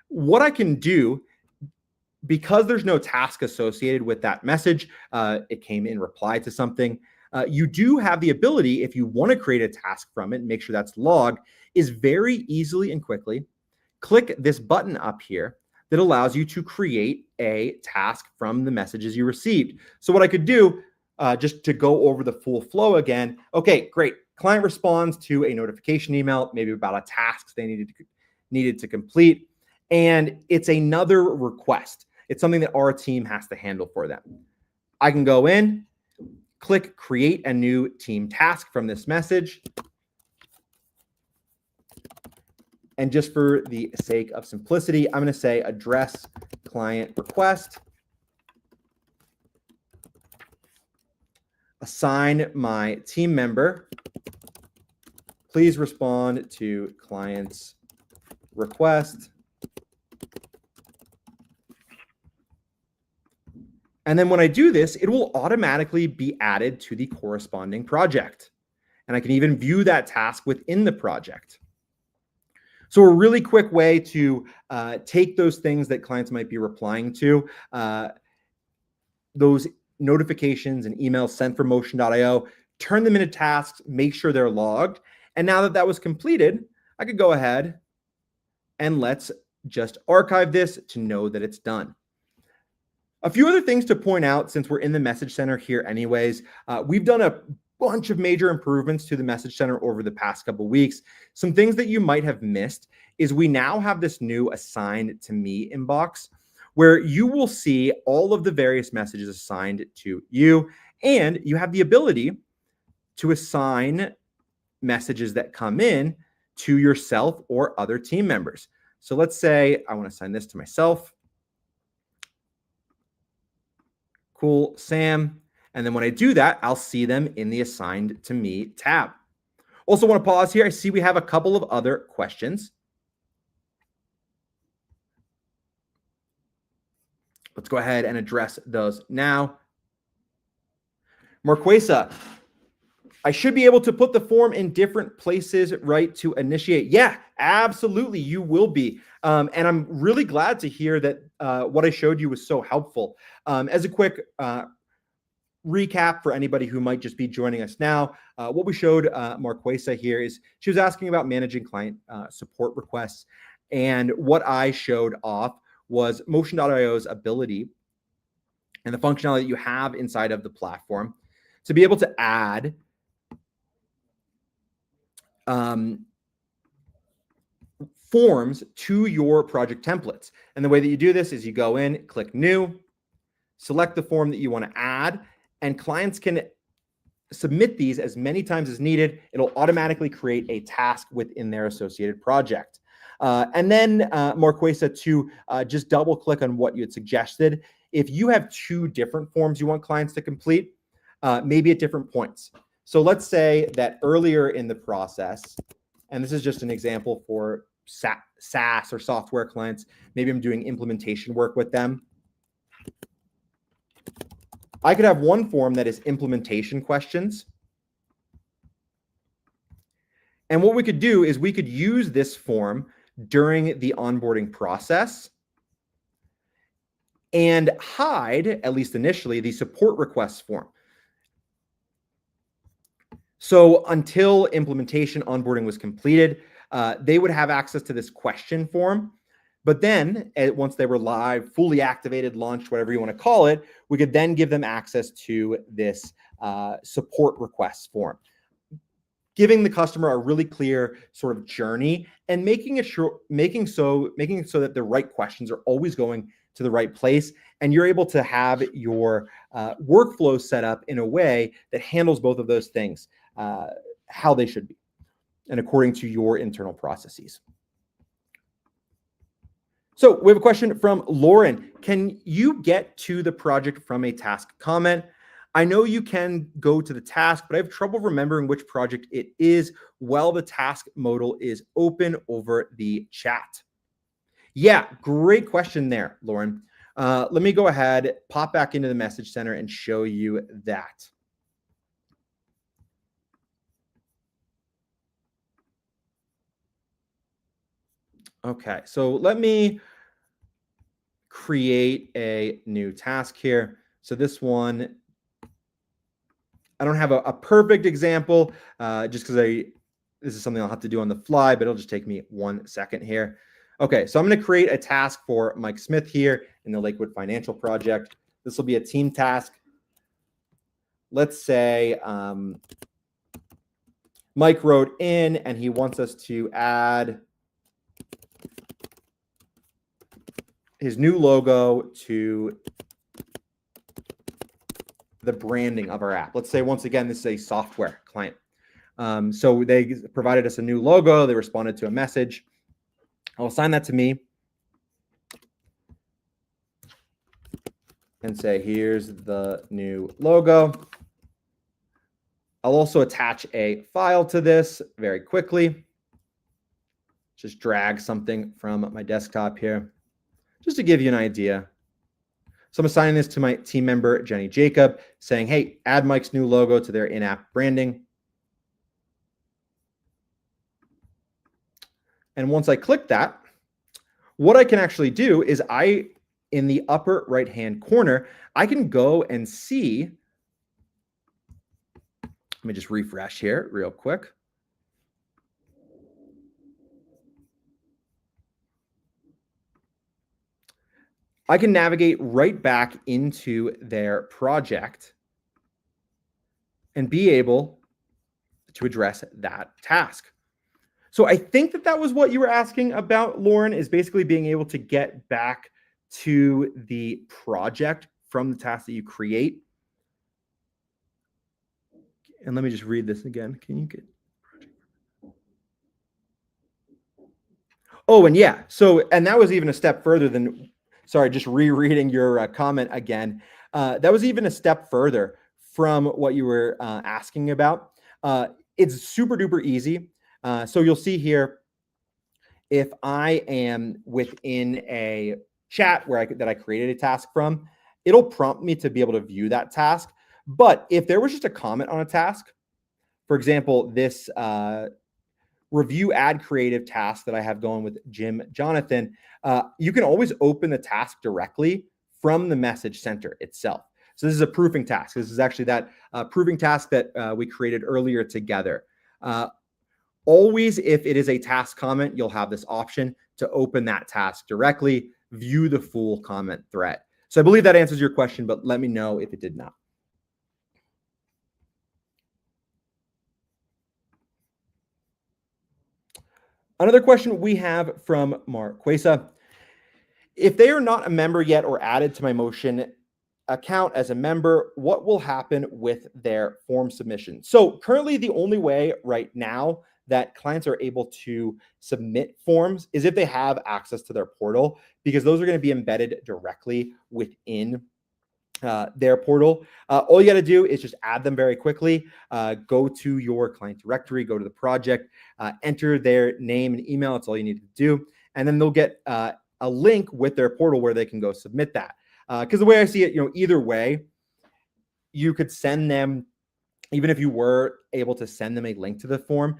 What I can do, because there's no task associated with that message, it came in reply to something. You do have the ability, if you want to create a task from it and make sure that's logged, is very easily and quickly click this button up here that allows you to create a task from the messages you received. So what I could do, just to go over the full flow again, okay, great. Client responds to a notification email, maybe about a task they needed to complete, and it's another request. It's something that our team has to handle for them. I can go in, click create a new team task from this message. And just for the sake of simplicity, I'm going to say address client request, assign my team member, please respond to client's request. And then when I do this, it will automatically be added to the corresponding project. And I can even view that task within the project. So a really quick way to take those things that clients might be replying to, those notifications and emails sent from Motion.io, turn them into tasks, make sure they're logged. And now that that was completed, I could go ahead and let's just archive this to know that it's done. A few other things to point out since we're in the message center here anyways. We've done a bunch of major improvements to the message center over the past couple of weeks. Some things that you might have missed is we now have this new assigned to me inbox where you will see all of the various messages assigned to you, and you have the ability to assign messages that come in to yourself or other team members. So let's say I want to assign this to myself. Cool, Sam. And then when I do that, I'll see them in the assigned to me tab. Also want to pause here. I see we have a couple of other questions. Let's go ahead and address those now. Marquesa, I should be able to put the form in different places, right, to initiate. Yeah, absolutely, you will be. And I'm really glad to hear that what I showed you was so helpful. As a quick recap for anybody who might just be joining us now, what we showed Marquesa here is she was asking about managing client support requests. And what I showed off was Motion.io's ability and the functionality that you have inside of the platform to be able to add forms to your project templates. And the way that you do this is you go in, click new, select the form that you want to add, and clients can submit these as many times as needed. It'll automatically create a task within their associated project. And then Marquesa, to just double click on what you had suggested, if you have two different forms you want clients to complete, maybe at different points. So let's say that earlier in the process, and this is just an example for SaaS or software clients, maybe I'm doing implementation work with them. I could have one form that is implementation questions. And what we could do is we could use this form during the onboarding process and hide, at least initially, the support requests form. So until implementation onboarding was completed, they would have access to this question form. But then once they were live, fully activated, launched, whatever you want to call it, we could then give them access to this support requests form, giving the customer a really clear sort of journey and making it so that the right questions are always going to the right place, and you're able to have your workflow set up in a way that handles both of those things how they should be and according to your internal processes. So we have a question from Lauren. Can you get to the project from a task comment? I know you can go to the task, but I have trouble remembering which project it is while the task modal is open over the chat. Yeah, great question there, Lauren. Let me go ahead, pop back into the message center and show you that. Okay, so let me create a new task here. So this one, I don't have a perfect example just because This is something I'll have to do on the fly, but it'll just take me 1 second here. Okay, so I'm going to create a task for Mike Smith here in the Lakewood Financial Project. This will be a team task. Let's say Mike wrote in and he wants us to add his new logo to the branding of our app. Let's say, once again, this is a software client. So they provided us a new logo. They responded to a message. I'll assign that to me and say, here's the new logo. I'll also attach a file to this very quickly. Just drag something from my desktop here, just to give you an idea. So I'm assigning this to my team member, Jenny Jacob, saying, hey, add Mike's new logo to their in-app branding. And once I click that, what I can actually do is in the upper right-hand corner, I can go and see. Let me just refresh here real quick. I can navigate right back into their project and be able to address that task. So I think that was what you were asking about, Lauren, is basically being able to get back to the project from the task that you create. And let me just read this again. Can you get? Oh, and yeah. So, and that was even a step further than, sorry, just rereading your comment again. That was even a step further from what you were asking about. It's super duper easy. So you'll see here, if I am within a chat that I created a task from, it'll prompt me to be able to view that task. But if there was just a comment on a task, for example, this review ad creative task that I have going with Jim Jonathan, you can always open the task directly from the message center itself. So this is a proofing task. This is actually that proofing task that we created earlier together. Always, if it is a task comment, you'll have this option to open that task directly, view the full comment thread. So I believe that answers your question, but let me know if it did not. Another question we have from Marquesa. If they are not a member yet or added to my Motion account as a member, what will happen with their form submission? So currently the only way right now that clients are able to submit forms is if they have access to their portal, because those are going to be embedded directly within their portal. All you got to do is just add them very quickly. Go to your client directory, go to the project, enter their name and email. That's all you need to do. And then they'll get a link with their portal where they can go submit that. Because the way I see it, either way, you could send them, even if you were able to send them a link to the form,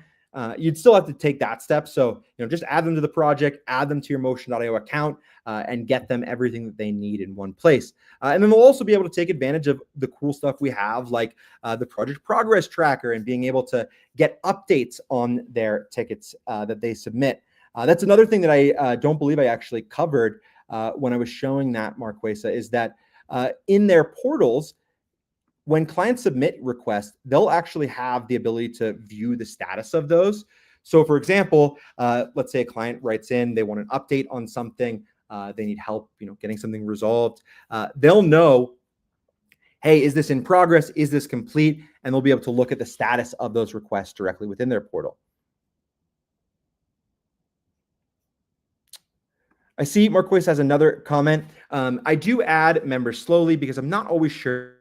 you'd still have to take that step. So, just add them to the project, add them to your Motion.io account, and get them everything that they need in one place. And then they'll also be able to take advantage of the cool stuff we have, like the project progress tracker and being able to get updates on their tickets that they submit. That's another thing that I don't believe I actually covered when I was showing that, Marquesa, is that in their portals, when clients submit requests, they'll actually have the ability to view the status of those. So for example, let's say a client writes in, they want an update on something, they need help, getting something resolved. They'll know, hey, is this in progress? Is this complete? And they'll be able to look at the status of those requests directly within their portal. I see Marquez has another comment. I do add members slowly because I'm not always sure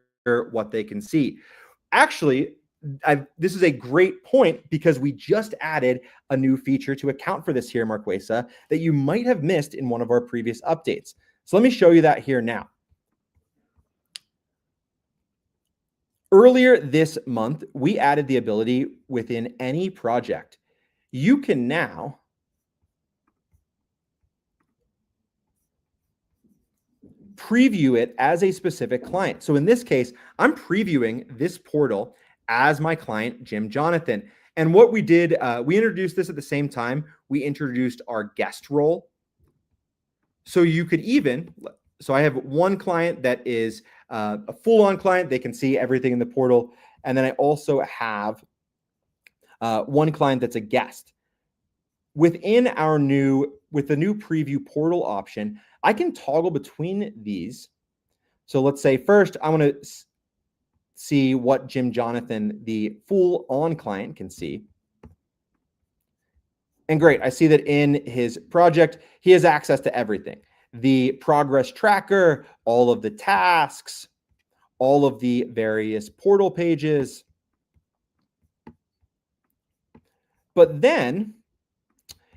what they can see. Actually, this is a great point because we just added a new feature to account for this here, Marquesa, that you might have missed in one of our previous updates. So let me show you that here now. Earlier this month, we added the ability within any project. You can now preview it as a specific client. So in this case, I'm previewing this portal as my client, Jim Jonathan. And what we did, we introduced this at the same time we introduced our guest role. So you could even, so I have one client that is a full-on client. They can see everything in the portal. And then I also have one client that's a guest. Within our with the new preview portal option, I can toggle between these. So let's say first I want to see what Jim Jonathan, the full-on client, can see. And great, I see that in his project, he has access to everything. The progress tracker, all of the tasks, all of the various portal pages. But then,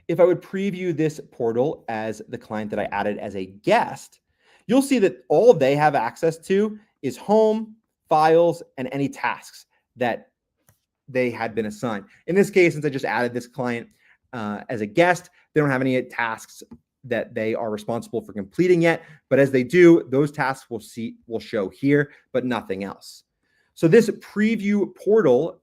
if I would preview this portal as the client that I added as a guest, you'll see that all they have access to is home, files, and any tasks that they had been assigned. In this case, since I just added this client as a guest, they don't have any tasks that they are responsible for completing yet. But as they do, those tasks will show here, but nothing else. So this preview portal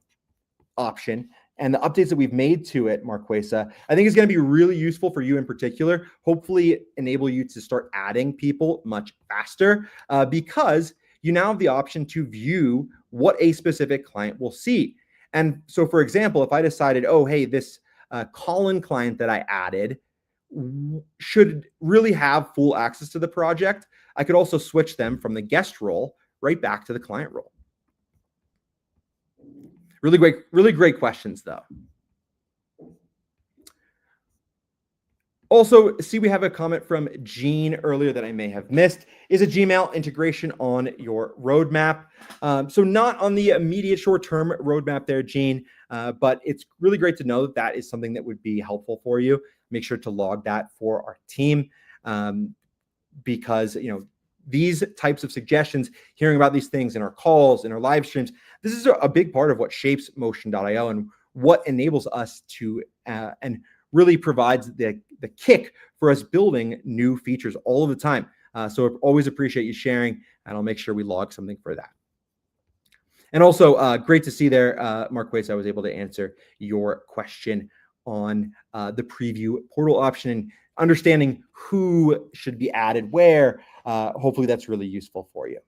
option and the updates that we've made to it, Marquesa, I think is going to be really useful for you in particular. Hopefully enable you to start adding people much faster because you now have the option to view what a specific client will see. And so, for example, if I decided, oh, hey, this Colin client that I added should really have full access to the project, I could also switch them from the guest role right back to the client role. Really great questions, though. Also, see, we have a comment from Gene earlier that I may have missed. Is a Gmail integration on your roadmap? So not on the immediate short-term roadmap there, Gene, but it's really great to know that that is something that would be helpful for you. Make sure to log that for our team because, these types of suggestions, hearing about these things in our calls, in our live streams, this is a big part of what shapes Motion.io and what enables us to and really provides the kick for us building new features all of the time. So I always appreciate you sharing, and I'll make sure we log something for that. And also great to see there, Marquez, I was able to answer your question on the preview portal option and understanding who should be added where. Hopefully that's really useful for you.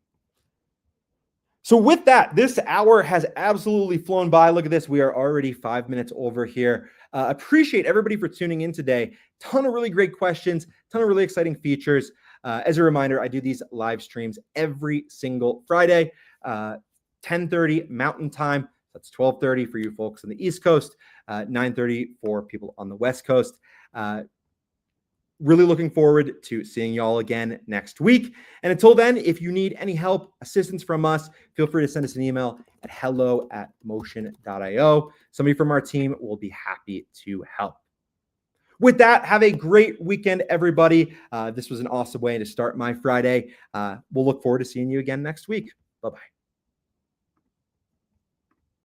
So with that, this hour has absolutely flown by. Look at this. We are already 5 minutes over here. Appreciate everybody for tuning in today. Ton of really great questions, ton of really exciting features. As a reminder, I do these live streams every single Friday, 10:30 Mountain Time. That's 12:30 for you folks on the East Coast, 9:30 for people on the West Coast. Really looking forward to seeing y'all again next week. And until then, if you need any help, assistance from us, feel free to send us an email at hello@motion.io. Somebody from our team will be happy to help. With that, have a great weekend, everybody. This was an awesome way to start my Friday. We'll look forward to seeing you again next week. Bye-bye.